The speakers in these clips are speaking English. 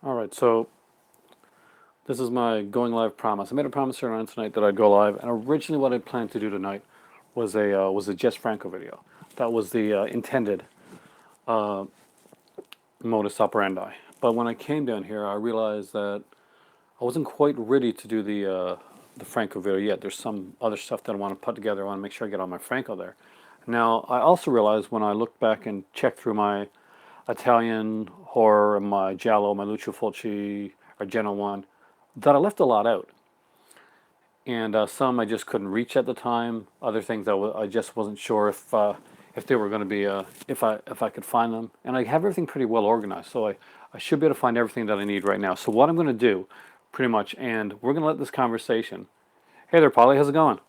All right, so this is my going live promise. I made a promise earlier on tonight that I'd go live, and originally what I planned to do tonight was a Jess Franco video. That was the intended modus operandi. But when I came down here, I realized that I wasn't quite ready to do the Franco video yet. There's some other stuff that I want to put together. I want to make sure I get all my Franco there. Now, I also realized when I looked back and checked through my Italian horror, my Giallo, my Lucio Fulci, Argento one, that I left a lot out. And some I just couldn't reach at the time. Other things I just wasn't sure if they were going to be if I could find them. And I have everything pretty well organized, so I should be able to find everything that I need right now. So what I'm going to do, pretty much, and we're going to let this conversation. Hey there, Polly. How's it going?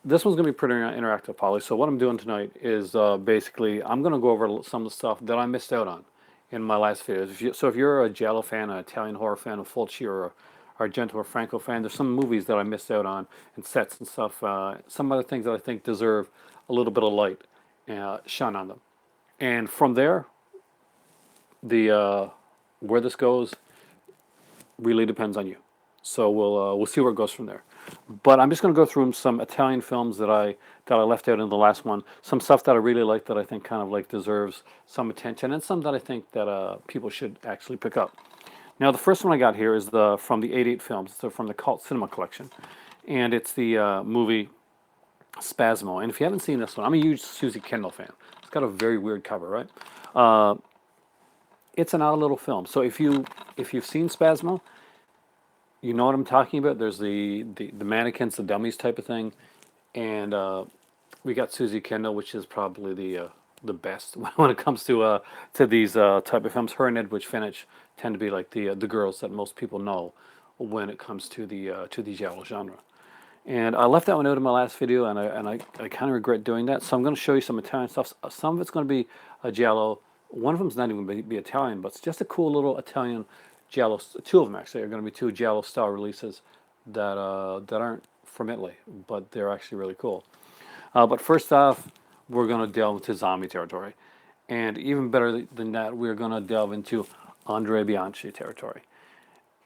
This one's going to be pretty interactive, Polly. So what I'm doing tonight is basically I'm going to go over some of the stuff that I missed out on in my last videos. So if you're a Giallo fan, an Italian horror fan, a Fulci or Argento or Franco fan, there's some movies that I missed out on and sets and stuff. Some other things that I think deserve a little bit of light shone on them. And from there, the where this goes really depends on you. So we'll see where it goes from there. But I'm just going to go through some Italian films that I left out in the last one. Some stuff that I really like that I think kind of like deserves some attention, and some that I think that people should actually pick up. Now the first one I got here is the from the '88 films, so from the Cult Cinema Collection, and it's the movie Spasmo. And if you haven't seen this one, I'm a huge Susie Kendall fan. It's got a very weird cover, right? It's an odd little film. So if you've seen Spasmo, you know what I'm talking about. There's the mannequins, the dummies type of thing, and we got Susie Kendall, which is probably the best when it comes to these type of films. Her and Edwidge Finch tend to be like the girls that most people know when it comes to the giallo genre. And I left that one out in my last video, and I kind of regret doing that. So I'm going to show you some Italian stuff. Some of it's going to be a giallo. One of them's not even going to be Italian, but it's just a cool little Italian giallo. Two of them actually are going to be two giallo style releases that aren't from Italy, but they're actually really cool. But first off, we're going to delve into zombie territory, and even better than that, we're going to delve into Andre Bianchi territory.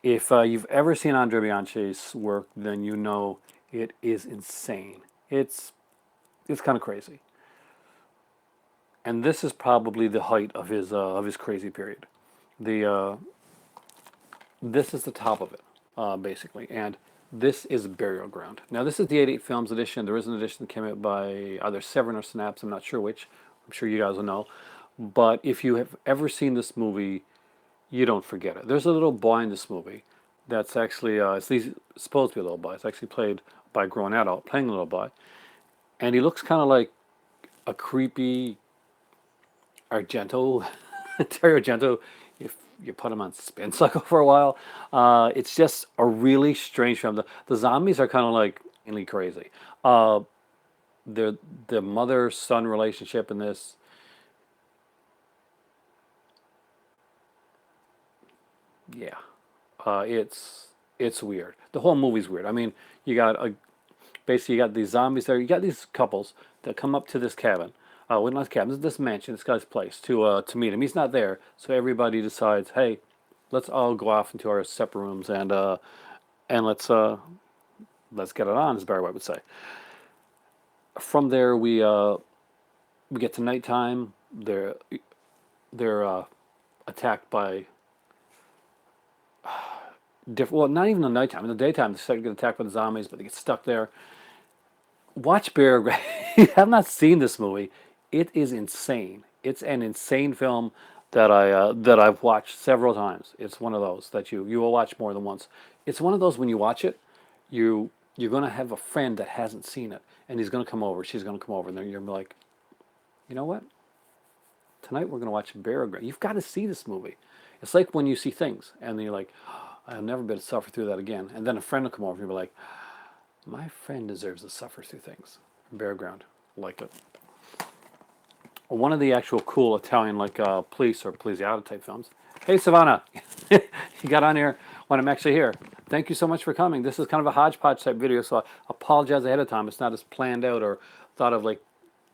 If you've ever seen Andre Bianchi's work, then you know it is insane. It's kind of crazy, and this is probably the height of his crazy period. The This is the top of it, basically, and this is Burial Ground. Now this is the '88 Films edition. There is an edition that came out by either Severin or Synapse. I'm not sure which. I'm sure you guys will know. But if you have ever seen this movie, you don't forget it. There's a little boy in this movie that's actually he's supposed to be a little boy. It's actually played by a grown adult playing a little boy, and he looks kind of like a creepy Argento, Terry Argento, if you put him on spin cycle for a while. It's just a really strange film. The zombies are kind of like insanely crazy. Uh, the mother son relationship in this, yeah, it's weird. The whole movie's weird. I mean, you got a basically you got these zombies there. You got these couples that come up to this cabin. Well, not cabin. This mansion, this guy's place to meet him. He's not there, so everybody decides, hey, let's all go off into our separate rooms and let's get it on, as Barry White would say. From there, we get to nighttime. They're attacked by different. Well, not even the nighttime. In the daytime, they start to get attacked by the zombies, but they get stuck there. Watch Bear. You have not seen this movie. It is insane. It's an insane film that I've watched several times. It's one of those that you will watch more than once. It's one of those when you watch it, you're gonna have a friend that hasn't seen it, and he's gonna come over. She's gonna come over, and then you're like, you know what? Tonight we're gonna watch Bear Grylls. You've got to see this movie. It's like when you see Things, and then you're like, oh, I'll never be able to suffer through that again. And then a friend will come over, and you'll be like, my friend deserves to suffer through things. Bear Ground, like it. One of the actual cool Italian like police or poliziotto type films. Hey Savannah, you got on here when I'm actually here. Thank you so much for coming. This is kind of a hodgepodge type video, so I apologize ahead of time. It's not as planned out or thought of like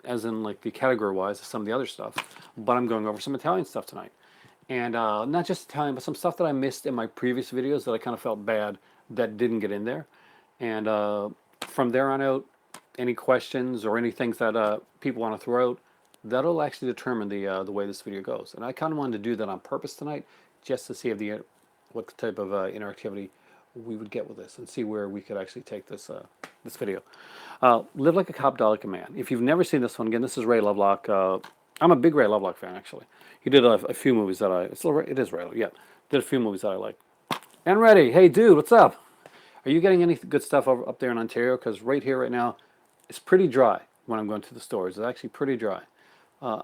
as in like the category wise as some of the other stuff. But I'm going over some Italian stuff tonight. And not just Italian, but some stuff that I missed in my previous videos that I kind of felt bad that didn't get in there. And from there on out, any questions or any things that people want to throw out, that'll actually determine the way this video goes. And I kind of wanted to do that on purpose tonight, just to see if the what type of interactivity we would get with this, and see where we could actually take this video. Live Like a Cop, Die Like a Man. If you've never seen this one, again, this is Ray Lovelock. I'm a big Ray Lovelock fan, actually. He did a few movies that it is Ray, yeah. Did a few movies that I like. And ready, hey dude, what's up? Are you getting any good stuff up there in Ontario? Because right here, right now, it's pretty dry when I'm going to the stores. It's actually pretty dry. Am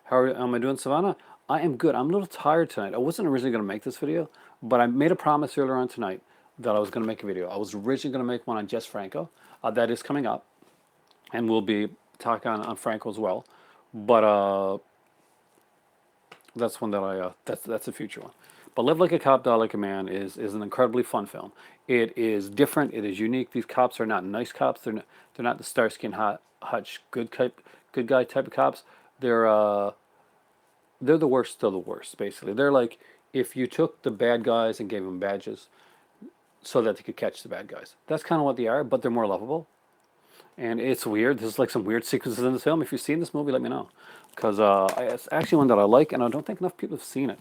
I doing, Savannah? I am good. I'm a little tired tonight. I wasn't originally going to make this video, but I made a promise earlier on tonight that I was going to make a video. I was originally going to make one on Jess Franco. That is coming up, and we'll be talking on Franco as well. But that's one that that's a future one. But Live Like a Cop, Die Like a Man is an incredibly fun film. It is different. It is unique. These cops are not nice cops. They're not the Starsky and Hutch good guy type of cops. They're the worst of the worst. Basically, they're like if you took the bad guys and gave them badges so that they could catch the bad guys. That's kind of what they are, but they're more lovable. And it's weird. There's like some weird sequences in this film. If you've seen this movie, let me know, because it's actually one that I like, and I don't think enough people have seen it.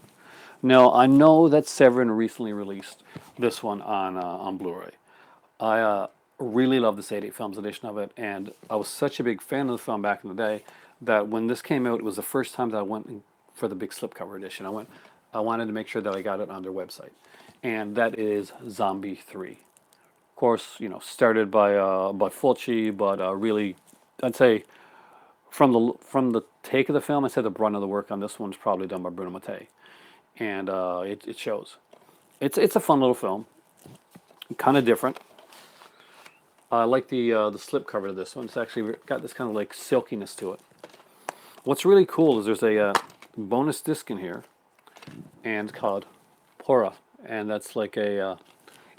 Now I know that Severin recently released this one on Blu-ray. I really love this 88 Films edition of it, and I was such a big fan of the film back in the day that when this came out, it was the first time that I went for the big slipcover edition. I wanted to make sure that I got it on their website, and that is Zombie 3. Of course, started by Fulci, but really, I'd say from the take of the film, I'd say the brunt of the work on this one is probably done by Bruno Mattei, and it shows. It's a fun little film, kind of different. I like the slip cover to this one. It's actually got this kind of like silkiness to it. What's really cool is there's a bonus disc in here, and called Pora, and that's like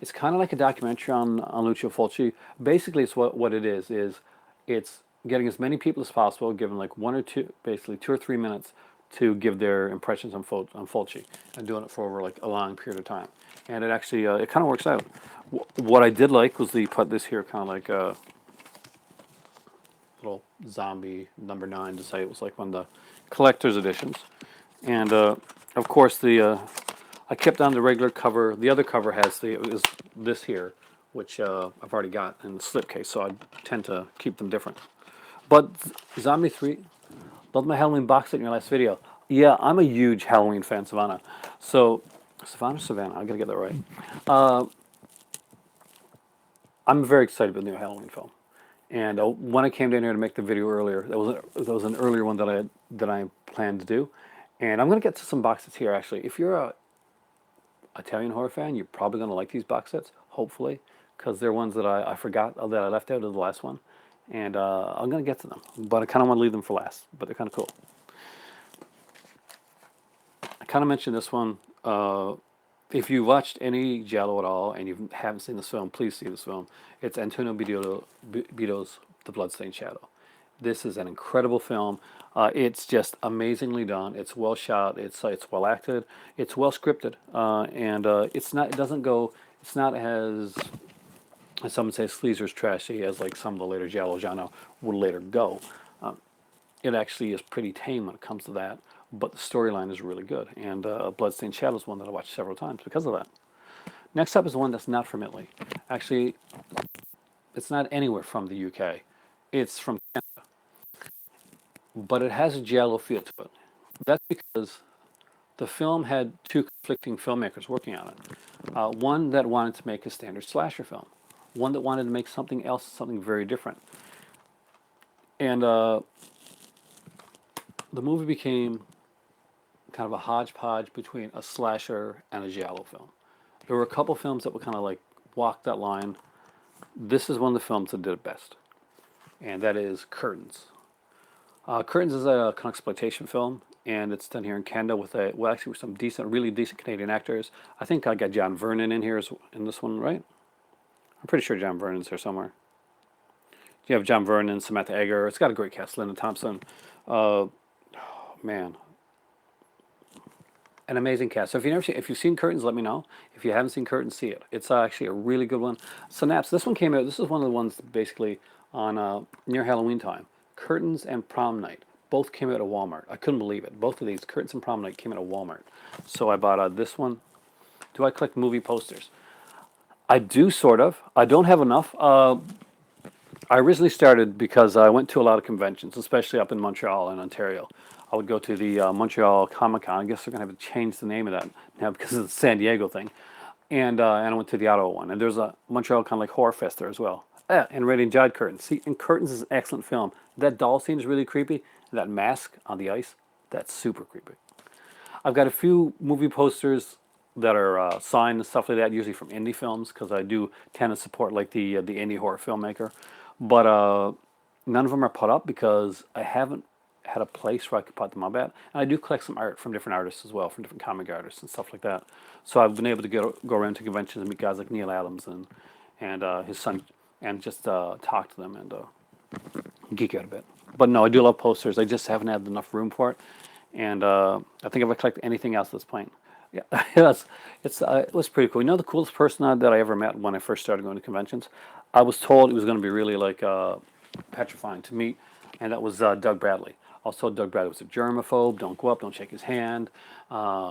it's kind of like a documentary on Lucio Fulci. Basically, it's what it is it's getting as many people as possible, given like one or two, basically 2 or 3 minutes to give their impressions on Fulci, and doing it for over like a long period of time. And it actually it kind of works out. What I did like was they put this here kind of like a little zombie number 9 to say it was like one of the collector's editions. And of course I kept on the regular cover. The other cover is this here, which I've already got in the slipcase, so I tend to keep them different. But Zombie 3, love my Halloween box set in your last video. Yeah, I'm a huge Halloween fan, Savannah. So, Savannah, I gotta get that right. I'm very excited about the new Halloween film. And when I came down here to make the video earlier, that was an earlier one that I planned to do. And I'm gonna get to some box sets here actually. If you're a Italian horror fan, you're probably gonna like these box sets, hopefully, because they're ones that I forgot that I left out of the last one. And I'm gonna get to them, but I kind of want to leave them for last. But they're kind of cool. I kind of mentioned this one. If you watched any Giallo at all and you haven't seen this film, please see this film. It's Antonio Bito's The Bloodstained Shadow. This is an incredible film. It's just amazingly done. It's well shot. It's well acted. It's well scripted, and it's not. It doesn't go. It's not as some would say sleazer's trashy as like some of the later Giallo genre would later go. It actually is pretty tame when it comes to that, but the storyline is really good. And Bloodstained Shadow is one that I watched several times because of that. Next up is one that's not from Italy. Actually, it's not anywhere from the UK. It's from Canada. But it has a Giallo feel to it. That's because the film had two conflicting filmmakers working on it. One that wanted to make a standard slasher film. One that wanted to make something else, something very different. And the movie became kind of a hodgepodge between a slasher and a Giallo film. There were a couple films that would kind of like walk that line. This is one of the films that did it best, and that is Curtains. Curtains is a exploitation film, and it's done here in Canada with with some really decent Canadian actors. I think I got John Vernon in here in this one, right? I'm pretty sure John Vernon's here somewhere. You have John Vernon, Samantha Eggar. It's got a great cast. Linda Thompson. Man, An amazing cast. So if you've seen Curtains, let me know. If you haven't seen Curtains, see it. It's actually a really good one. Synapse. This one came out. This is one of the ones basically on near Halloween time. Curtains and Prom Night both came out at Walmart. I couldn't believe it. Both of these, Curtains and Prom Night, came out at Walmart. So I bought this one. Do I collect movie posters? I do sort of. I don't have enough. I originally started because I went to a lot of conventions, especially up in Montreal and Ontario. I would go to the Montreal Comic Con. I guess they're going to have to change the name of that now because of the San Diego thing. And I went to the Ottawa one. And there's a Montreal kind of like horror fest there as well. And Ready and Jad Curtains. See, and Curtains is an excellent film. That doll scene is really creepy. And that mask on the ice, that's super creepy. I've got a few movie posters that are signed and stuff like that, usually from indie films, because I do tend to support like the indie horror filmmaker. But none of them are put up because I haven't had a place where I could put them up at. And I do collect some art from different artists as well, from different comic artists and stuff like that. So I've been able to go around to conventions and meet guys like Neil Adams and his son, and just talk to them and geek out a bit. But no, I do love posters. I just haven't had enough room for it. And I think if I collect anything else at this point, yeah, it was pretty cool. You know, the coolest person that I ever met when I first started going to conventions, I was told it was going to be really like petrifying to meet, and that was Doug Bradley. Also, Doug Bradley was a germaphobe. Don't go up, don't shake his hand.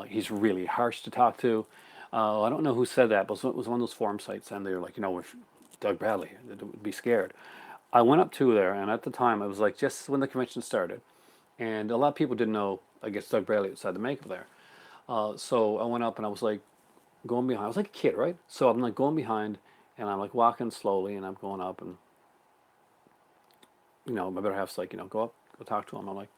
He's really harsh to talk to. I don't know who said that, but it was one of those forum sites, and they were like, if Doug Bradley, would be scared. I went up to there, and at the time, it was like just when the convention started, and a lot of people didn't know, I guess, Doug Bradley outside the makeup there. So I went up and I was like going behind. I was like a kid, right? So I'm like going behind, and I'm like walking slowly, and I'm going up, and my better half's like, go up, go talk to him. I'm like,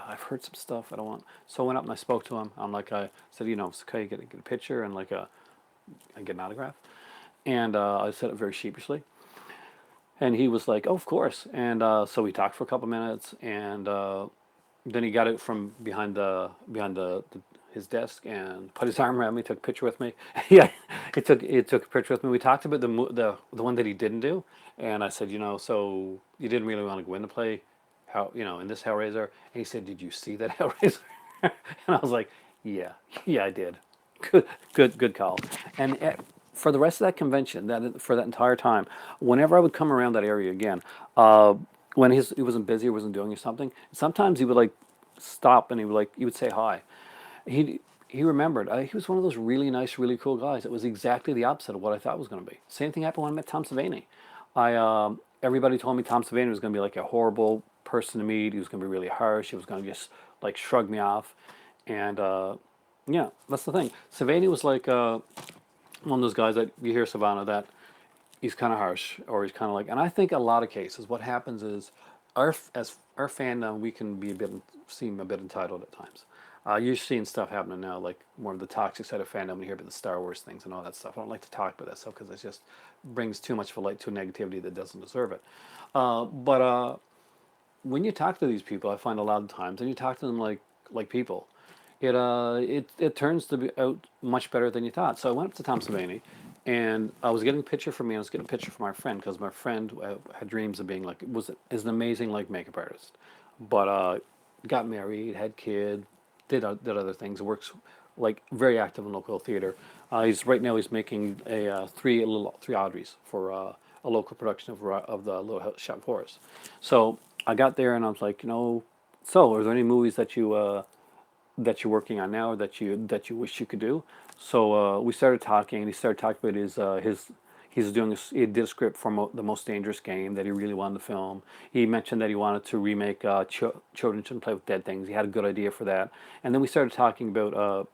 I've heard some stuff. I don't want. So I went up and I spoke to him. I'm like, I said, it's okay, get a picture and like and get an autograph. And I said it very sheepishly. And he was like, "Oh, of course." And so we talked for a couple minutes, and then he got it from behind his desk and put his arm around me, took a picture with me. Yeah, he took a picture with me. We talked about the one that he didn't do, and I said, so you didn't really want to go in to play, in this Hellraiser. And he said, "Did you see that Hellraiser?" And I was like, "Yeah, yeah, I did." Good call. And for the rest of that convention, for that entire time, whenever I would come around that area again, when he wasn't busy or wasn't doing something, sometimes he would like stop and he would say hi. He remembered. He was one of those really nice, really cool guys. It was exactly the opposite of what I thought it was going to be. Same thing happened when I met Tom Savini. Everybody told me Tom Savini was going to be like a horrible person to meet. He was going to be really harsh. He was going to just like shrug me off, and yeah, that's the thing. Savini was like one of those guys that you hear Savannah that he's kind of harsh or he's kind of like. And I think a lot of cases, what happens is as our fandom, we can seem a bit entitled at times. You're seeing stuff happening now, like more of the toxic side of fandom. You hear about the Star Wars things and all that stuff. I don't like to talk about that stuff because it just brings too much of a light to negativity that doesn't deserve it. But when you talk to these people, I find a lot of times, and you talk to them like people, it turns to be out much better than you thought. So I went up to Tom Savini, and I was getting a picture for me. I was getting a picture for my friend because my friend had dreams of being like is an amazing like makeup artist, but got married, had kid, did other things. Works like very active in local theater. He's making three Audreys for a local production of the Little Shop of Horrors. So I got there and I was like, so are there any movies that you're working on now or that you wish you could do? So we started talking, and he started talking about he did a script for the Most Dangerous Game that he really wanted to film. He mentioned that he wanted to remake Children Shouldn't Play with Dead Things. He had a good idea for that. And then we started talking about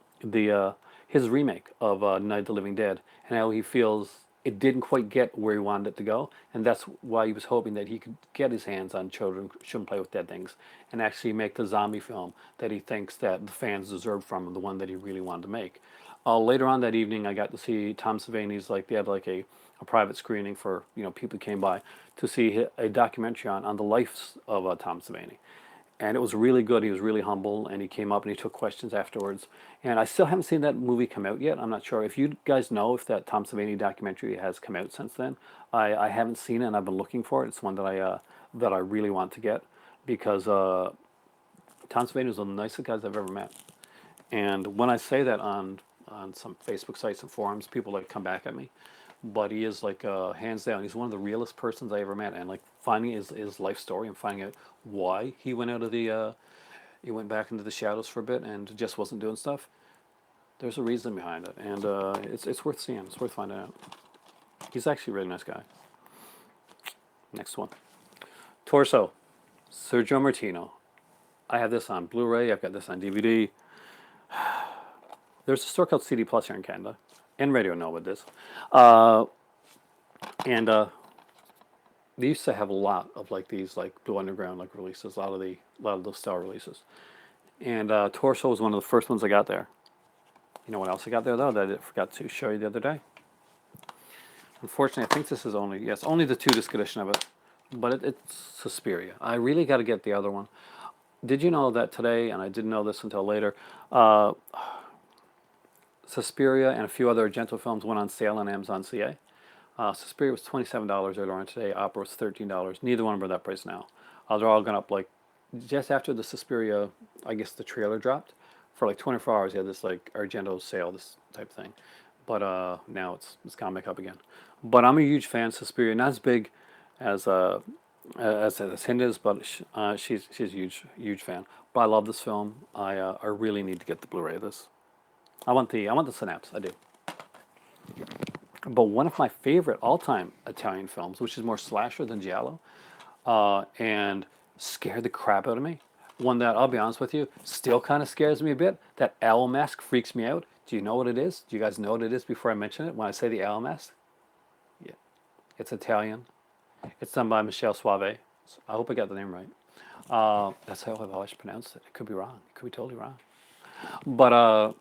his remake of Night of the Living Dead and how he feels it didn't quite get where he wanted it to go, and that's why he was hoping that he could get his hands on Children Shouldn't Play with Dead Things and actually make the zombie film that he thinks that the fans deserve from him, the one that he really wanted to make. Later on that evening, I got to see Tom Savini's, they had like a private screening for people who came by to see a documentary on the life of Tom Savini, and it was really good. He was really humble, and he came up and he took questions afterwards. And I still haven't seen that movie come out yet. I'm not sure if you guys know if that Tom Savini documentary has come out since then. I haven't seen it, and I've been looking for it. It's one that I really want to get because Tom Savini was one of the nicest guys I've ever met. And when I say that on some Facebook sites and forums, people like come back at me. But he is like hands down, he's one of the realest persons I ever met. And like finding his life story and finding out why he went out of the he went back into the shadows for a bit and just wasn't doing stuff. There's a reason behind it, and it's worth seeing. It's worth finding out. He's actually a really nice guy. Next one, Torso, Sergio Martino. I have this on Blu-ray. I've got this on DVD. There's a store called CD Plus here in Canada, and Radio know what this. Uh, and they used to have a lot of like these like Blue Underground like releases, a lot of those style releases. And Torso was one of the first ones I got there. You know what else I got there though that I forgot to show you the other day? Unfortunately, I think this is only, yes, only the 2-disc edition of it, but it's Suspiria. I really got to get the other one. Did you know that today, and I didn't know this until later, Suspiria and a few other Argento films went on sale on Amazon CA. Suspiria was $27 earlier on today. Opera was $13. Neither one were that price now. They're all gone up like just after the Suspiria, I guess the trailer dropped. For like 24 hours, you had this like Argento sale, this type thing. But now it's gone back up again. But I'm a huge fan of Suspiria, not as big as Hind is, but she's a huge fan. But I love this film. I really need to get the Blu-ray of this. I want the Synapse. I do. But one of my favorite all-time Italian films, which is more slasher than Giallo, and scared the crap out of me. One that, I'll be honest with you, still kind of scares me a bit. That owl mask freaks me out. Do you know what it is? Do you guys know what it is before I mention it? When I say the owl mask? Yeah. It's Italian. It's done by Michele Soavi. I hope I got the name right. That's how I've always pronounced it. It could be wrong. It could be totally wrong. But,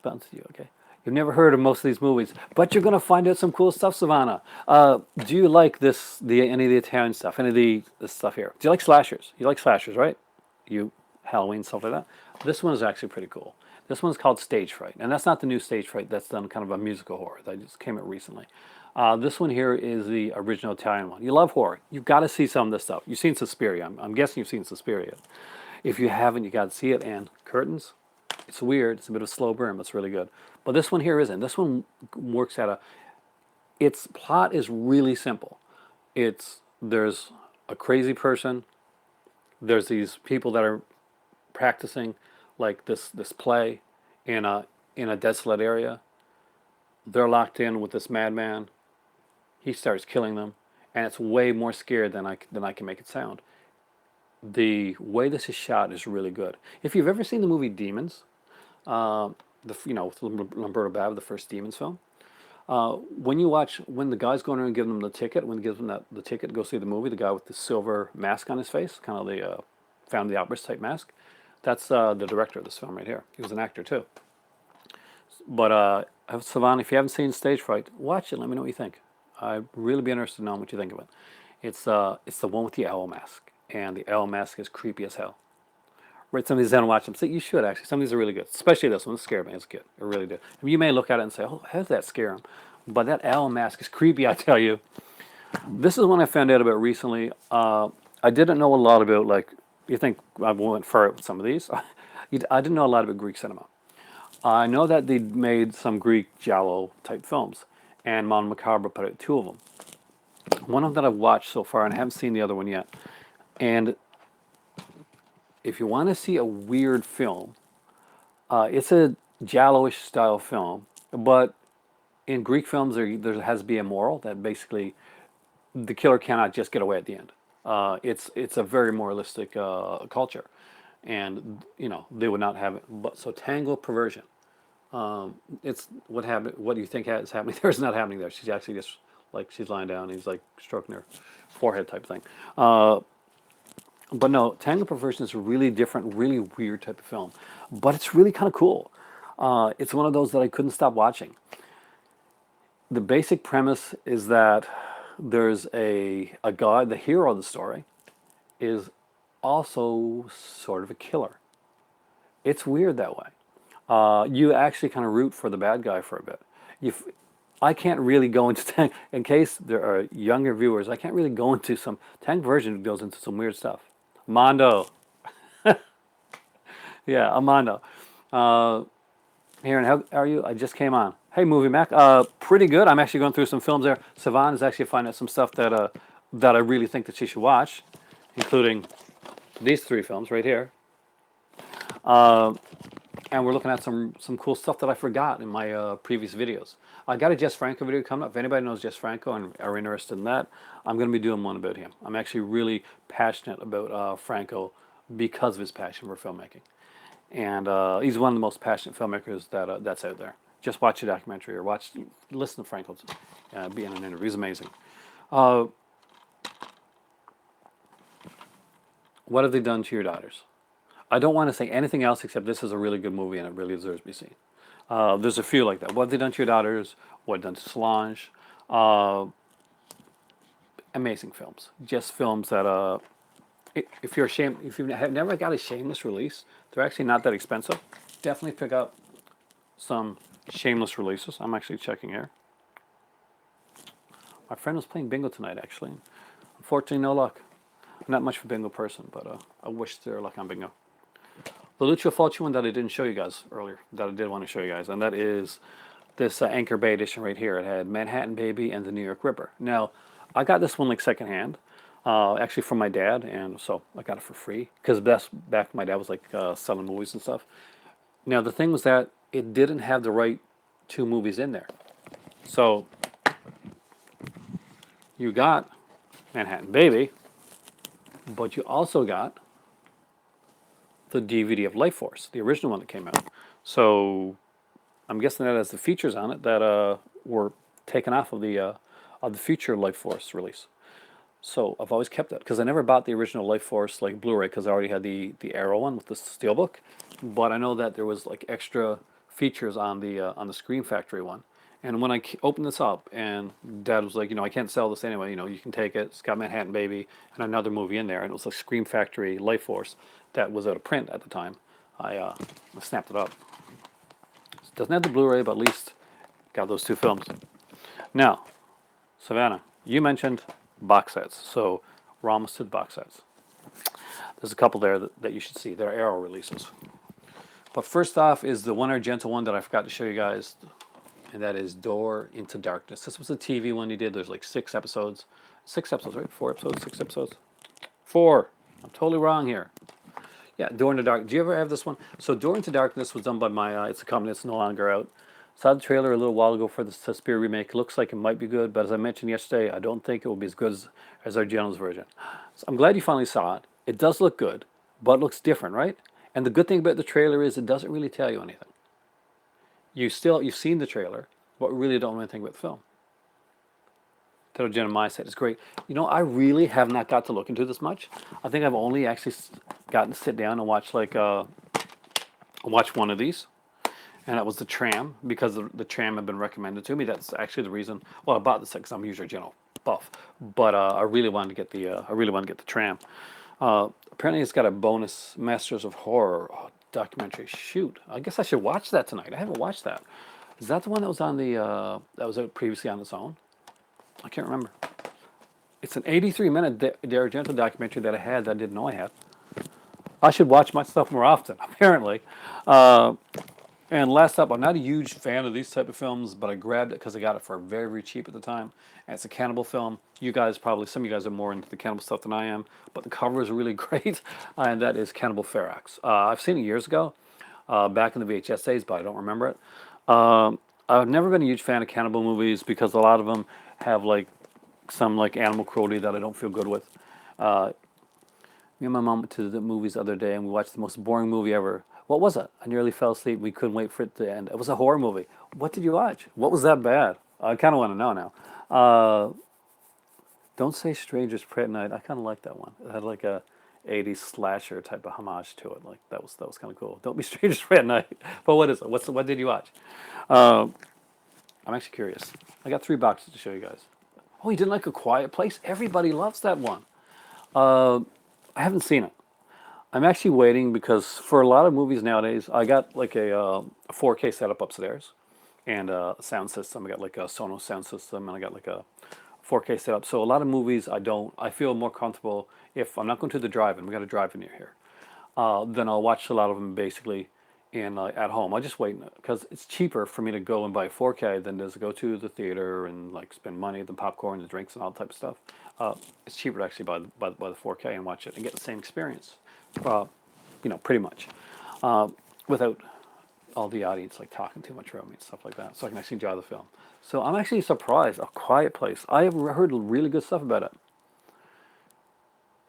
bounce to you, okay? You've never heard of most of these movies, but you're going to find out some cool stuff, Savannah. Do you like any of the Italian stuff, any of the stuff here? Do you like slashers? You like slashers, right? You, Halloween, stuff like that. This one is actually pretty cool. This one's called Stage Fright, and that's not the new Stage Fright. That's done kind of a musical horror that just came out recently. This one here is the original Italian one. You love horror. You've got to see some of this stuff. You've seen Suspiria. I'm guessing you've seen Suspiria. If you haven't, you got to see it. And Curtains. It's weird. It's a bit of a slow burn, but it's really good. But this one here isn't. This one works its plot is really simple. There's a crazy person. There's these people that are practicing like this play in a desolate area. They're locked in with this madman. He starts killing them, and it's way more scared than I can make it sound. The way this is shot is really good. If you've ever seen the movie Demons, with Lamberto Bava, the first Demons film, when the guy's going around and giving them the ticket, when he gives them the ticket to go see the movie, the guy with the silver mask on his face, kind of the Phantom of the Opera type mask, that's the director of this film right here. He was an actor too. But Savannah, if you haven't seen Stage Fright, watch it. Let me know what you think. I'd really be interested in knowing what you think of it. It's the one with the owl mask, and the owl mask is creepy as hell. Right, some of these I don't watch them. So you should actually. Some of these are really good, especially this one. It scared me as a kid. It really did. I mean, you may look at it and say, "Oh, how does that scare him?" But that owl mask is creepy, I tell you. This is one I found out about recently. I didn't know a lot about, like, you think I went far with some of these. I didn't know a lot about Greek cinema. I know that they made some Greek Giallo type films, and Mon Macabre put out 2 of them. One of them that I've watched so far, and I haven't seen the other one yet. And if you want to see a weird film, it's a Giallo-ish style film, but in Greek films there has to be a moral that basically the killer cannot just get away at the end. It's a very moralistic culture, and they would not have it. But so Tango Perversion, it's what happened. What do you think is happening there is not happening there. She's actually just like she's lying down. And he's like stroking her forehead type thing. But no, Tango Perversion is a really different, really weird type of film, but it's really kind of cool. It's one of those that I couldn't stop watching. The basic premise is that there's a guy, the hero of the story, is also sort of a killer. It's weird that way. You actually kind of root for the bad guy for a bit. I can't really go into in case there are younger viewers. I can't really go into some Tango Perversion goes into some weird stuff. Mondo, yeah, Mondo. Uh, Aaron, how are you? I just came on. Hey, Movie Mac. Pretty good. I'm actually going through some films there. Savan is actually finding some stuff that I really think that she should watch, including these three films right here. And we're looking at some cool stuff that I forgot in my previous videos. I got a Jess Franco video coming up. If anybody knows Jess Franco and are interested in that, I'm going to be doing one about him. I'm actually really passionate about Franco because of his passion for filmmaking. And he's one of the most passionate filmmakers that's out there. Just watch a documentary or listen to Franco be in an interview. He's amazing. Uh, what have they done to your daughters? I don't want to say anything else except this is a really good movie and it really deserves to be seen. There's a few like that. What have they done to your daughters? What have they done to Solange? Uh, Amazing films. Just films that if you're ashamed, if you have never got a shameless release, they're actually not that expensive. Definitely pick up some shameless releases. I'm actually checking here. My friend was playing bingo tonight, actually. Unfortunately, no luck. I'm not much of a bingo person, but I wish there were luck on bingo. The Lucio Fulci one that I didn't show you guys earlier, that I did want to show you guys, and that is this Anchor Bay edition right here. It had Manhattan Baby and the New York Ripper. Now, I got this one like secondhand, actually from my dad, and so I got it for free because that's back when my dad was like selling movies and stuff. Now, the thing was that it didn't have the right two movies in there. So, you got Manhattan Baby, but you also got the DVD of Life Force, the original one that came out. So I'm guessing that has the features on it that were taken off of the future Life Force release. So I've always kept that because I never bought the original Life Force like Blu-ray because I already had the Arrow one with the Steelbook. But I know that there was like extra features on the Screen Factory one. And when I opened this up, and Dad was like, I can't sell this anyway. You can take it. It's got Manhattan Baby and another movie in there, and it was a Scream Factory Life Force that was out of print at the time. I snapped it up. It doesn't have the Blu-ray, but at least got those two films. Now, Savannah, you mentioned box sets, so we're almost to the box sets. There's a couple there that you should see. They're Arrow releases. But first off is the one Argento one that I forgot to show you guys, and that is Door into Darkness. This was a TV one he did. There's like 6 episodes. 6 episodes, right? 4 episodes, 6 episodes? 4. I'm totally wrong here. Yeah, Door into Darkness. Do you ever have this one? So Door into Darkness was done by my, it's a company that's no longer out. Saw the trailer a little while ago for the Suspiria remake. It looks like it might be good, but as I mentioned yesterday, I don't think it will be as good as Argento's version. So I'm glad you finally saw it. It does look good, but it looks different, right? And the good thing about the trailer is it doesn't really tell you anything. You've seen the trailer, but we really don't know anything about the film. That Argento said is great. I really have not got to look into this much. I think I've only actually gotten to sit down and watch watch one of these, and that was the Tram because the Tram had been recommended to me. That's actually the reason. Well, I bought this because I'm a usually Argento buff, but I really wanted to get the Tram. Apparently, it's got a bonus Masters of Horror documentary. Shoot, I guess I should watch that tonight. I haven't watched that. Is that the one that was on that was out previously on its own? I can't remember. It's an 83-minute Dario Argento documentary that I had that I didn't know I had. I should watch my stuff more often, apparently. And last up, I'm not a huge fan of these type of films, but I grabbed it because I got it for very, very cheap at the time. And it's a cannibal film. Some of you guys are more into the cannibal stuff than I am, but the cover is really great, and that is Cannibal Ferox. I've seen it years ago, back in the VHS days, but I don't remember it. I've never been a huge fan of cannibal movies because a lot of them have some animal cruelty that I don't feel good with. Me and my mom went to the movies the other day and we watched the most boring movie ever. What was it? I nearly fell asleep. We couldn't wait for it to end. It was a horror movie. What did you watch? What was that bad? I kind of want to know now. Don't Say Strangers Pray at Night. I kind of like that one. It had like a 80s slasher type of homage to it. Like that was kind of cool. Don't Be Strangers Pray at Night. But what is it? What did you watch? I'm actually curious. I got 3 boxes to show you guys. Oh, you didn't like A Quiet Place? Everybody loves that one. I haven't seen it. I'm actually waiting because for a lot of movies nowadays, I got like a 4K setup upstairs and a sound system. I got like a Sonos sound system and I got like a 4K setup. So a lot of movies I feel more comfortable if I'm not going to the drive-in. We got a drive-in near here. Then I'll watch a lot of them basically and at home. I just wait because it's cheaper for me to go and buy 4K than it is to go to the theater and like spend money, the popcorn, the drinks, and all that type of stuff. It's cheaper to actually buy the 4K and watch it and get the same experience, uh, pretty much, without all the audience like talking too much around me and stuff like that, so I can actually enjoy the film. So I'm actually surprised. A Quiet Place. I have heard really good stuff about it.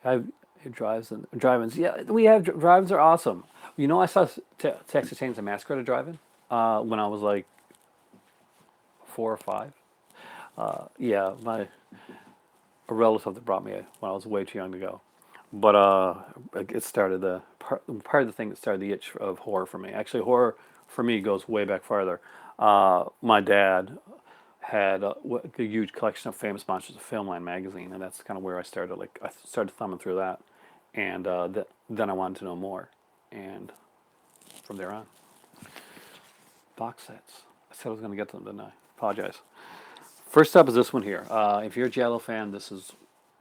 I've drive-ins. Yeah, we have drive-ins are awesome. I saw Texas Chainsaw Massacre at a drive-in when I was like 4 or 5. Yeah, a relative that brought me when I was way too young to go. But it started part of the thing that started the itch of horror for me. Actually, horror for me goes way back farther. My dad had a huge collection of Famous Monsters of Filmland magazine, and that's kind of where I started. Like I started thumbing through that, and then I wanted to know more, and from there on, box sets. I said I was going to get to them, didn't I? Apologize. First up is this one here. If you're a Giallo fan, this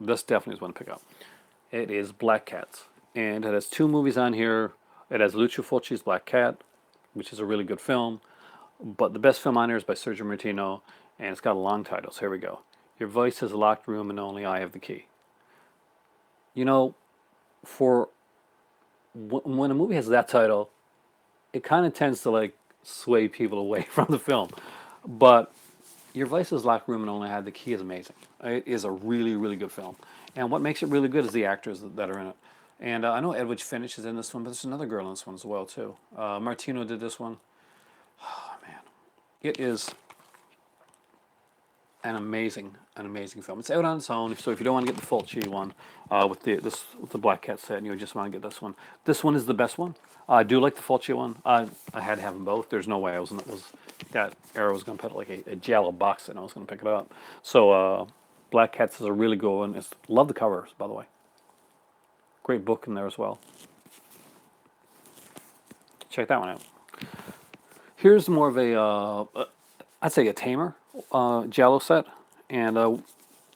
definitely is one to pick up. It is Black Cats, and it has 2 movies on here. It has Lucio Fulci's Black Cat, which is a really good film, but the best film on here is by Sergio Martino, and it's got a long title. So here we go. Your voice is a locked room, and only I have the key. You know, for when a movie has that title, it kind of tends to like sway people away from the film. But Your Vice's Locked Room and Only Had the Key is amazing. It is a really, really good film. And what makes it really good is the actors that are in it. And I know Edwidge Finch is in this one, but there's another girl in this one as well, too. Martino did this one. Oh, man. It is an amazing film. It's out on its own, so if you don't want to get the Fulci one with the Black Cat set, and you just want to get this one is the best one. I do like the Fulci one. I had to have them both. There's no way that era was going to put like a Giallo box and I was going to pick it up. So Black Cats is a really good one. Love the covers, by the way. Great book in there as well. Check that one out. Here's more of I'd say a tamer Giallo set, and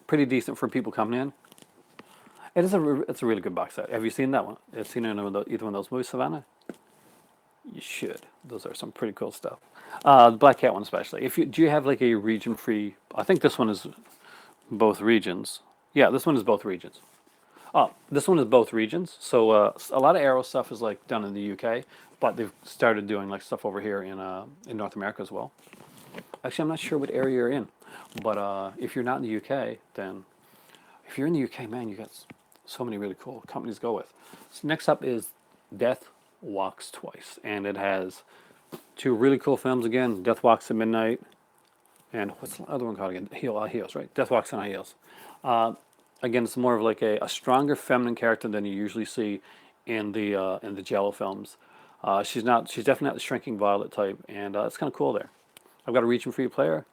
pretty decent for people coming in. It's a really good box set. Have you seen that one? Have you seen either one of those movies, Savannah? You should. Those are some pretty cool stuff. The Black Cat one especially. Do you have like a region free? I think this one is both regions. Yeah, this one is both regions. Oh, this one is both regions. So a lot of Arrow stuff is like done in the UK, but they've started doing like stuff over here in North America as well. Actually, I'm not sure what area you're in, but if you're not in the UK, then if you're in the UK, man, you got so many really cool companies to go with. So next up is Death Walks Twice, and it has 2 really cool films again: Death Walks at Midnight, and what's the other one called again? Heels, right? Death Walks on Heels. Again, it's more of like a stronger feminine character than you usually see in the Giallo films. She's definitely not the shrinking violet type, and it's kind of cool there. I've got a region for you player.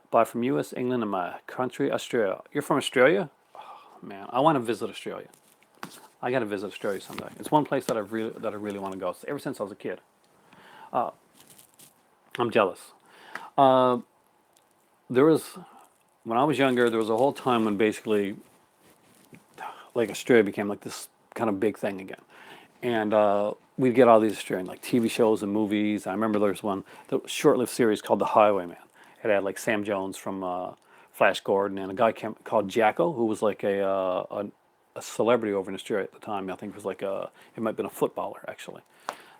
Buy from U.S., England, and my country, Australia. You're from Australia? Oh, man, I want to visit Australia. I got to visit Australia someday. It's one place that I really want to go. Ever since I was a kid. I'm jealous. There was when I was younger, there was a whole time when basically like Australia became like this kind of big thing again, and we'd get all these Australian like TV shows and movies. I remember there was the short-lived series called The Highwayman. It had like Sam Jones from Flash Gordon and a guy called Jacko, who was like a celebrity over in Australia at the time. I think it was like it might have been a footballer actually,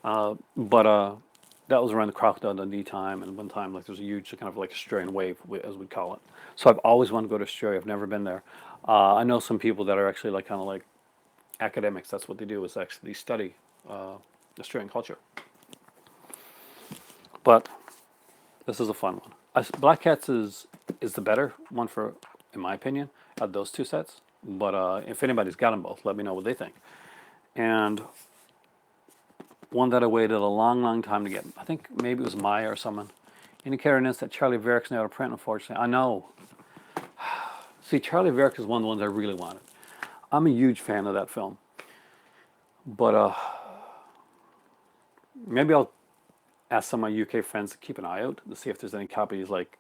but that was around the Crocodile Dundee time, and one time like there was a huge kind of like Australian wave, as we'd call it. So I've always wanted to go to Australia. I've never been there. I know some people that are actually like kind of like academics. That's what they do, is actually study Australian culture. But this is a fun one. Black Cats is the better one in my opinion, of those 2 sets. But if anybody's got them both, let me know what they think. And one that I waited a long, long time to get. I think maybe it was Maya or someone. Indicator is that Charlie Varick's now out of print, unfortunately. I know. See, Charlie Varick is one of the ones I really wanted. I'm a huge fan of that film. But maybe I'll ask some of my UK friends to keep an eye out to see if there's any copies like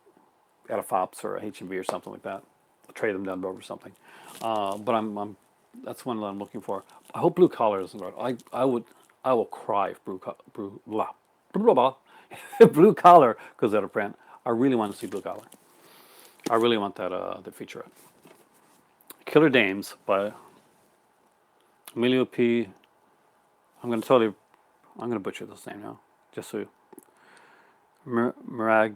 at a Fops or a H&B or something like that. I'll trade them down over something. But that's one that I'm looking for. I hope Blue Collar isn't right. I will cry if blah, blah, blah. Blue Collar goes out of print. I really want to see Blue Collar. I really want that the featurette. Killer Dames by Emilio P. I'm going to totally, I'm going to butcher this name now, just so Miraglia.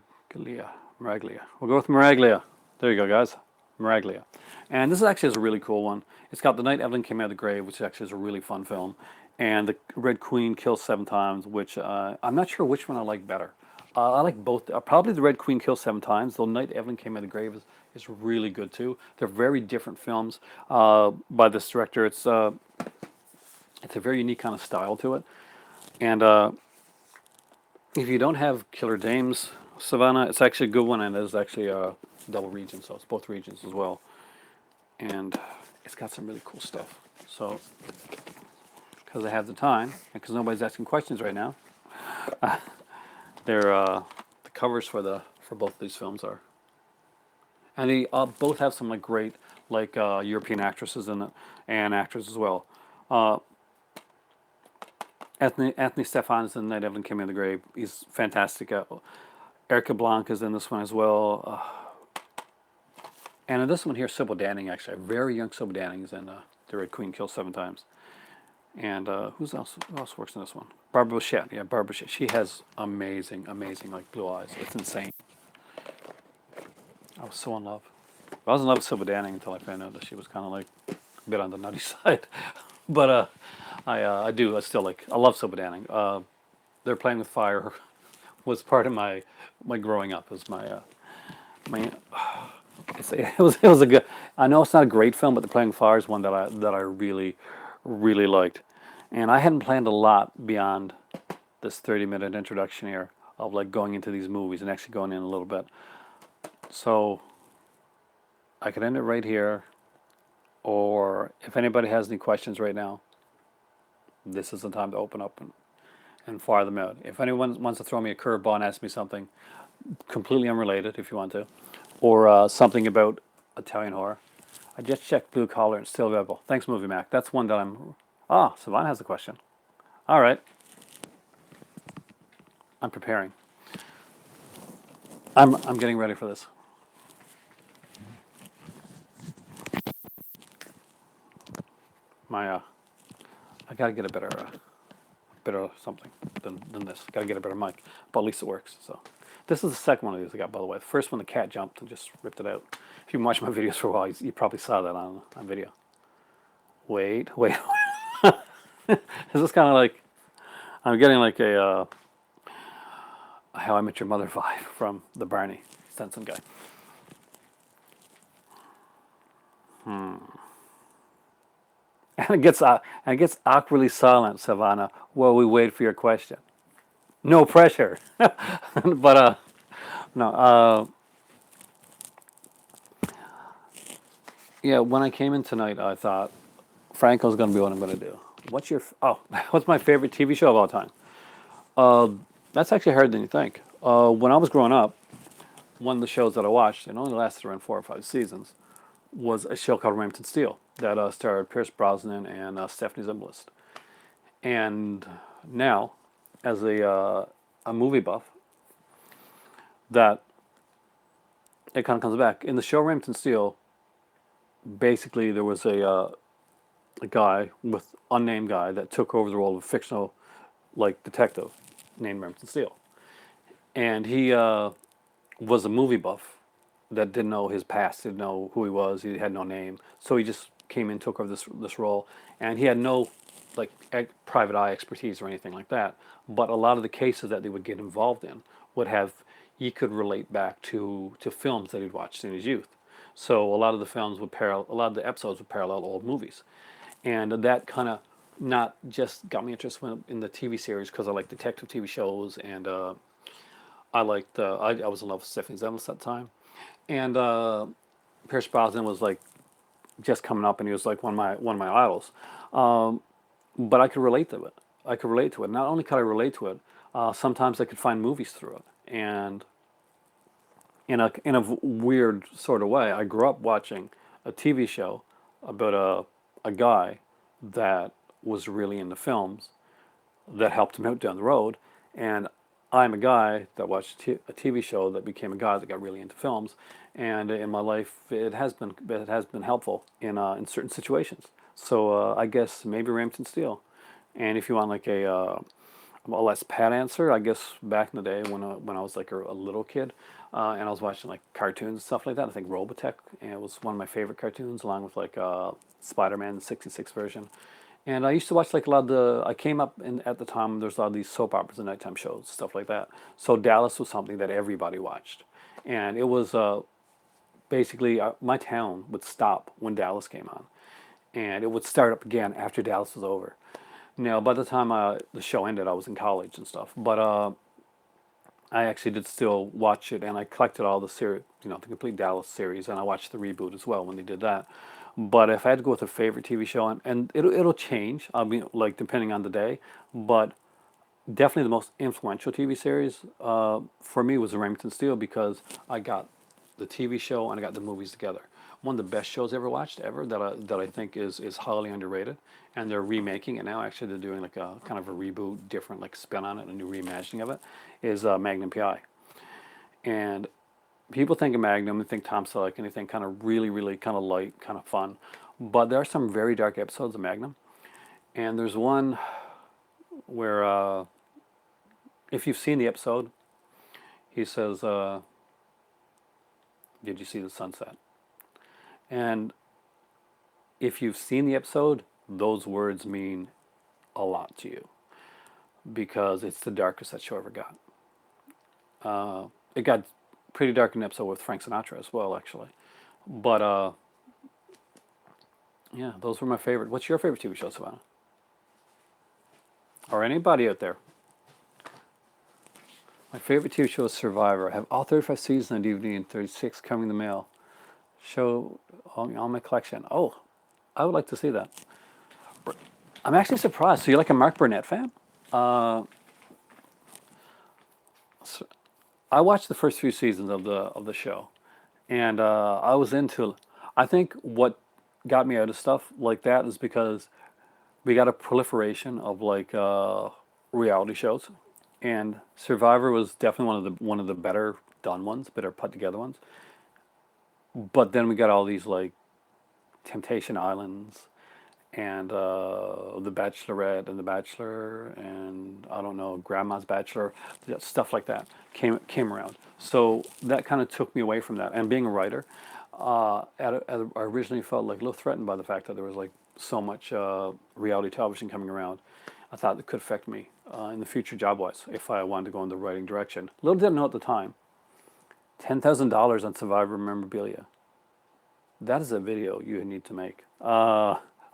Miraglia. We'll go with Miraglia. There you go, guys. Miraglia. And this actually is a really cool one. It's got The Night Evelyn Came Out of the Grave, which actually is a really fun film. And The Red Queen Kills Seven Times, which I'm not sure which one I like better. I like both. Probably The Red Queen Kills Seven Times. The Night Evelyn Came Out of the Grave is really good too. They're very different films by this director. It's a very unique kind of style to it. And if you don't have Killer Dames, Savannah, it's actually a good one, and it's actually a double region, so it's both regions as well. And it's got some really cool stuff. So, because I have the time, and because nobody's asking questions right now, they're the covers for both of these films are, and they both have some like great European actresses in it and actors as well. Uh, Anthony Stefan is in Night Evelyn Came in the Grave. He's fantastic. Erica Blanc is in this one as well. And in this one here, Sybil Danning, actually, a very young Sybil Danning is in The Red Queen Kills Seven Times. And who else works in this one? Barbara Bouchette. Yeah, Barbara Bouchette. She has amazing, like blue eyes. It's insane. I was so in love. I was in love with Sybil Danning until I found out that she was kind of like a bit on the nutty side. But I do. I still like. I love Sybil Danning. They're Playing with Fire was part of my growing up. It was my it was a good. I know it's not a great film, but The Playing with Fire is one that I really liked, and I hadn't planned a lot beyond this 30-minute introduction here of like going into these movies and actually going in a little bit. So I could end it right here, or if anybody has any questions right now, this is the time to open up and fire them out. If anyone wants to throw me a curveball and ask me something completely unrelated, if you want to, or something about Italian horror, I just checked Blue Collar and it's still available. Thanks, Movie Mac. That's one that I'm. Ah, Savannah has a question. All right, I'm preparing. I'm getting ready for this. My I gotta get a better something than this. Gotta get a better mic, but at least it works. So this is the second one of these I got, by the way. The first one, the cat jumped and just ripped it out. If you've been watching my videos for a while, you probably saw that on video. Wait. Is this kind of like I'm getting like a How I Met Your Mother vibe from the Barney Stinson guy. And it gets awkwardly silent, Savannah, while we wait for your question. No pressure, but no. Yeah, when I came in tonight, I thought Franco's going to be what I'm going to do. What's my favorite TV show of all time? That's actually harder than you think. When I was growing up, one of the shows that I watched, and only lasted around 4 or 5 seasons, was a show called Remington Steele that starred Pierce Brosnan and Stephanie Zimbalist. And now, as a movie buff, that it kind of comes back. In the show Remington Steele, basically there was a guy with unnamed guy that took over the role of a fictional like detective named Remington Steele, and he was a movie buff that didn't know his past, didn't know who he was, he had no name, so he just came in, took over this role, and he had no like private eye expertise or anything like that. But a lot of the cases that they would get involved in would have he could relate back to films that he'd watched in his youth. So a lot of the films would parallel, a lot of the episodes would parallel old movies, and that kind of not just got me interested in the TV series because I like detective TV shows, and I liked I was in love with Stephanie Zimbalist at the time, and Pierce Brosnan was like just coming up, and he was like one of my idols. But I could relate to it. I could relate to it. Not only could I relate to it, sometimes I could find movies through it, and in a weird sort of way, I grew up watching a TV show about a guy that was really into films that helped him out down the road, and I'm a guy that watched a TV show that became a guy that got really into films, and in my life it has been helpful in certain situations. So I guess maybe Remington Steele. And if you want like a less pat answer, I guess back in the day when I was like a little kid, and I was watching like cartoons and stuff like that. I think Robotech, and it was one of my favorite cartoons, along with like Spider-Man, the '66 version. And I used to watch like a lot of the. I came up in at the time. There's a lot of these soap operas and nighttime shows, stuff like that. So Dallas was something that everybody watched, and it was basically my town would stop when Dallas came on, and it would start up again after Dallas was over. Now, by the time the show ended, I was in college and stuff. But I actually did still watch it, and I collected all the series, the complete Dallas series, and I watched the reboot as well when they did that. But if I had to go with a favorite TV show, and it'll change, I mean, like depending on the day, but definitely the most influential TV series for me was Remington Steele because I got the TV show and I got the movies together. One of the best shows I ever watched ever that I think is highly underrated, and they're remaking it now. Actually, they're doing like a kind of a reboot, different like spin on it, a new reimagining of it. Is Magnum PI, and people think of Magnum and think Tom Selleck and they think kind of really kind of light, kind of fun, but there are some very dark episodes of Magnum, and there's one where if you've seen the episode, he says, "Did you see the sunset?" And if you've seen the episode, those words mean a lot to you because it's the darkest that show ever got. It got pretty dark in the episode with Frank Sinatra as well, actually. But yeah, those were my favorite. What's your favorite TV show, Savannah? Or anybody out there? My favorite TV show is Survivor. I have all 35 seasons on DVD and 36 coming in the mail. Show on my collection. Oh, I would like to see that. I'm actually surprised. So you're like a Mark Burnett fan? Uh, so I watched the first few seasons of the show, and I was into. I think what got me out of stuff like that is because we got a proliferation of like reality shows, and Survivor was definitely one of the better done ones, better put together ones. But then we got all these like Temptation Islands and The Bachelorette and The Bachelor and I don't know Grandma's Bachelor, stuff like that came around. So that kind of took me away from that. And being a writer, I originally felt like a little threatened by the fact that there was like so much reality television coming around. I thought it could affect me in the future job wise if I wanted to go in the writing direction. Little did I know at the time, $10,000 on Survivor memorabilia. That is a video you need to make.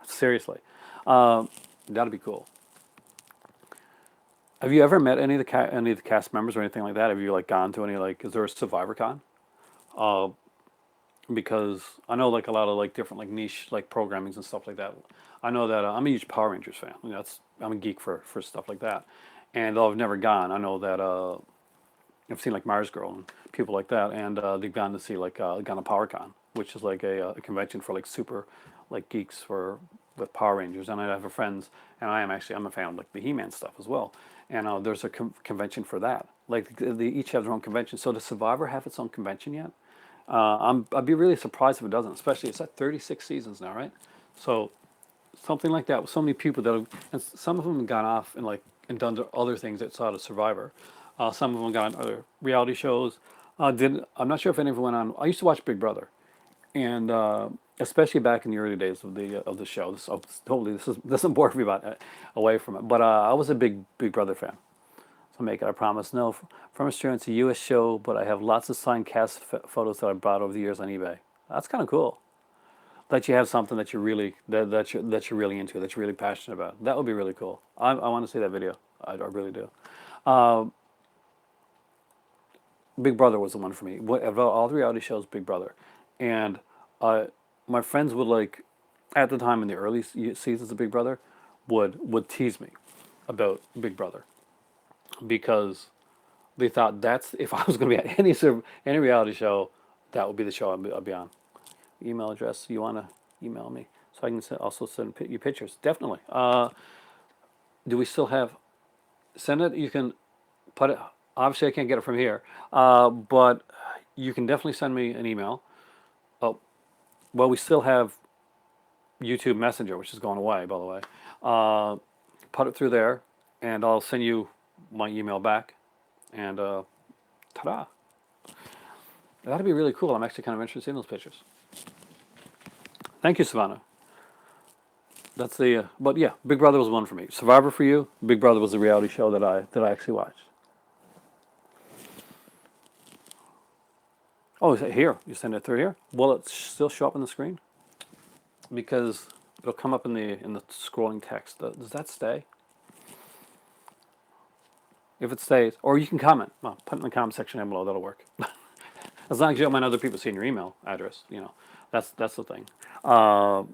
Seriously, that'd be cool. Have you ever met any of the cast members or anything like that? Have you like gone to any like? Is there a Survivor Con? Uh, because I know like a lot of like different like niche like programmings and stuff like that. I know that I'm a huge Power Rangers fan. I'm a geek for stuff like that. And though I've never gone, I know that I've seen like Mars Girl and people like that, and they've gone to see like gone to PowerCon, which is like a convention for like super like geeks for with Power Rangers. And I have a friends, and I'm a fan of like the He-Man stuff as well. And there's a convention for that. Like they each have their own convention. So does Survivor have its own convention yet? I'd be really surprised if it doesn't. Especially it's at 36 seasons now, right? So something like that with so many people that have, and some of them have gone off and like and done other things outside of Survivor. Some of them got on other reality shows. Did I'm not sure if any of them went on. I used to watch Big Brother, and especially back in the early days of the show. Totally this is boring me about away from it. But I was a big Brother fan. So make it. I promise. No, from Australia, it's a U.S. show, but I have lots of signed cast photos that I bought over the years on eBay. That's kind of cool. That you have something that you're really that you're really into, that you're really passionate about. That would be really cool. I want to see that video. I really do. Uh, Big Brother was the one for me. What of all the reality shows, Big Brother, and uh, my friends would like at the time in the early seasons of Big Brother would tease me about Big Brother because they thought that's if I was going to be at any reality show, that would be the show I'd be on. Email address you want to email me so I can also send you pictures. Definitely. Do we still have? Send it. You can put it. Obviously, I can't get it from here, but you can definitely send me an email. Oh, well, we still have YouTube Messenger, which is going away, by the way. Uh, Put it through there, and I'll send you my email back. And ta-da! That'd be really cool. I'm actually kind of interested in those pictures. Thank you, Savannah. That's the. But yeah, Big Brother was one for me. Survivor for you. Big Brother was the reality show that I actually watched. Oh, is it here? You send it through here? Will it still show up on the screen? Because it'll come up in the scrolling text. Does that stay? If it stays, or you can comment. Well, put it in the comment section down below. That'll work. As long as you don't mind other people seeing your email address, that's the thing. Uh,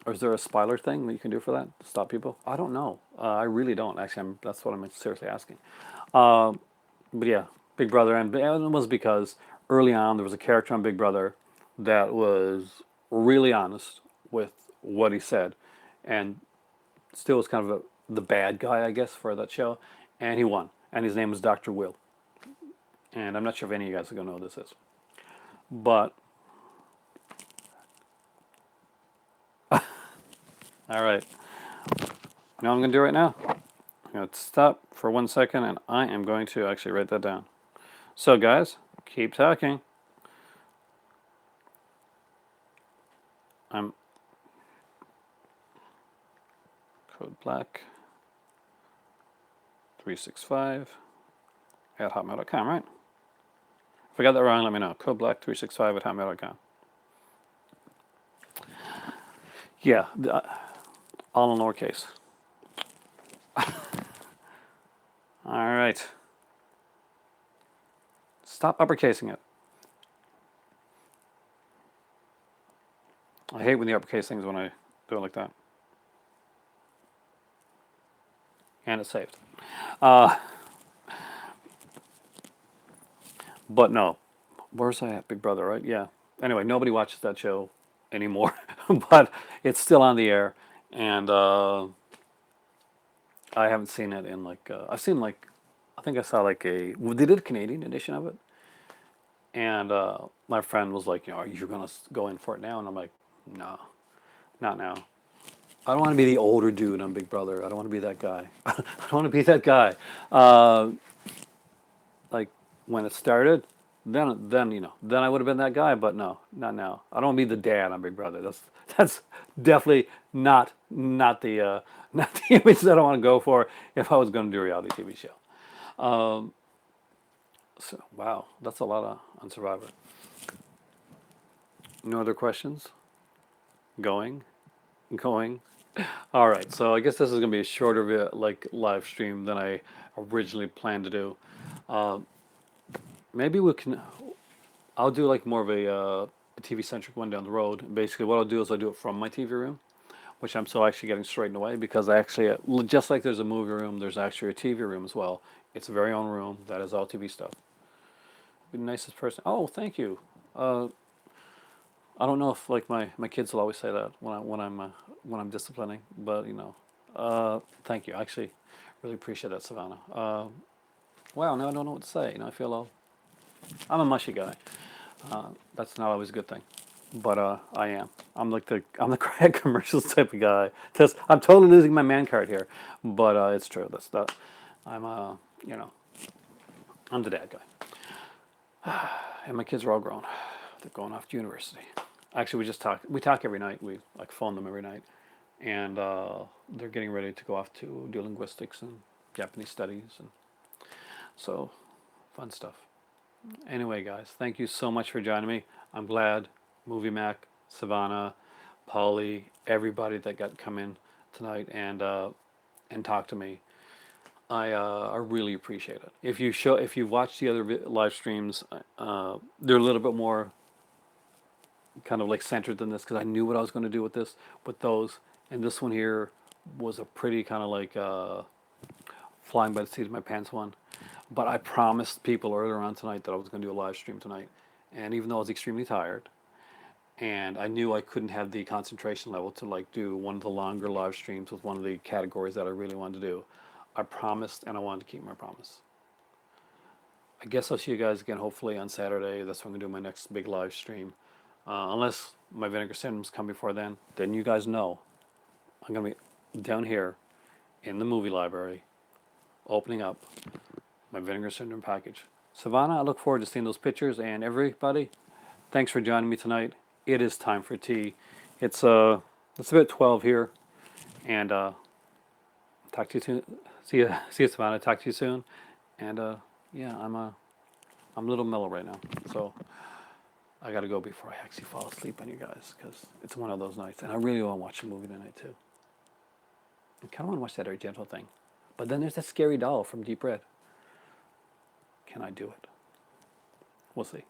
or is there a spoiler thing that you can do for that to stop people? I don't know. I really don't. Actually, that's what I'm seriously asking. Uh, but yeah, Big Brother, and it was because early on there was a character on Big Brother that was really honest with what he said, and still was kind of the bad guy, I guess, for that show, and he won. And his name was Dr. Will. And I'm not sure if any of you guys are going to know who this is. But, all right. You know what I'm going to do right now? I'm going to stop for 1 second, and I am going to actually write that down. So, guys, keep talking. I'm code black 365 at hotmail.com, right? If I got that wrong, let me know. Code black 365 at hotmail.com. Yeah, all in lowercase. All right. Stop uppercasing it. I hate when the uppercase things when I do it like that. And it's saved. Uh, but no. Where's I at? Big Brother, right? Yeah. Anyway, nobody watches that show anymore. But it's still on the air. And I haven't seen it in like, I've seen like, I think I saw like they did a Canadian edition of it. And my friend was like, are you going to go in for it now? And I'm like, no, not now. I don't want to be the older dude on Big Brother. I don't want to be that guy. I don't want to be that guy. Uh, like when it started, then I would have been that guy. But no, not now. I don't want to be the dad on Big Brother. That's definitely not the not the image that I want to go for if I was going to do a reality TV show. Um, so wow, that's a lot on Survivor. No other questions? Going, going. All right, so I guess this is gonna be a shorter like live stream than I originally planned to do. Uh, Maybe we can. I'll do like more of a TV centric one down the road. Basically, what I'll do is I'll do it from my TV room, which I'm still actually getting straightened away because I actually just like there's a movie room, there's actually a TV room as well. It's a very own room that is all TV stuff. Be the nicest person. Oh, thank you. Uh, I don't know if like my kids will always say that when I'm disciplining, but thank you. I actually really appreciate that, Savannah. Wow, now I don't know what to say. I feel all. I'm a mushy guy. That's not always a good thing, but I am. I'm the crack commercials type of guy. I'm totally losing my man card here, but it's true. That's that. I'm you know I'm the dad guy, and my kids are all grown. They're going off to university. Actually, we just talk. We talk every night. We like phone them every night, and they're getting ready to go off to do linguistics and Japanese studies, and so fun stuff. Anyway, guys, thank you so much for joining me. I'm glad Movie Mac, Savannah, Polly, everybody that got come in tonight and talk to me. I really appreciate it. If you watch the other live streams, they're a little bit more kind of like centered than this because I knew what I was going to do with those, and this one here was a pretty kind of like flying by the seat of my pants one. But I promised people earlier on tonight that I was going to do a live stream tonight, and even though I was extremely tired, and I knew I couldn't have the concentration level to like do one of the longer live streams with one of the categories that I really wanted to do, I promised and I wanted to keep my promise. I guess I'll see you guys again hopefully on Saturday. That's when I'm gonna do my next big live stream. Unless my vinegar symptoms come before then you guys know I'm gonna be down here in the movie library opening up my vinegar syndrome package. Savannah, I look forward to seeing those pictures, and everybody, thanks for joining me tonight. It is time for tea. It's about 12 here, and talk to you soon. See you, Savannah. Talk to you soon. And yeah, I'm a little mellow right now, so I gotta go before I actually fall asleep on you guys, because it's one of those nights, and I really want to watch a movie tonight too. I kind of want to watch that Argento thing, but then there's that scary doll from Deep Red. Can I do it? We'll see.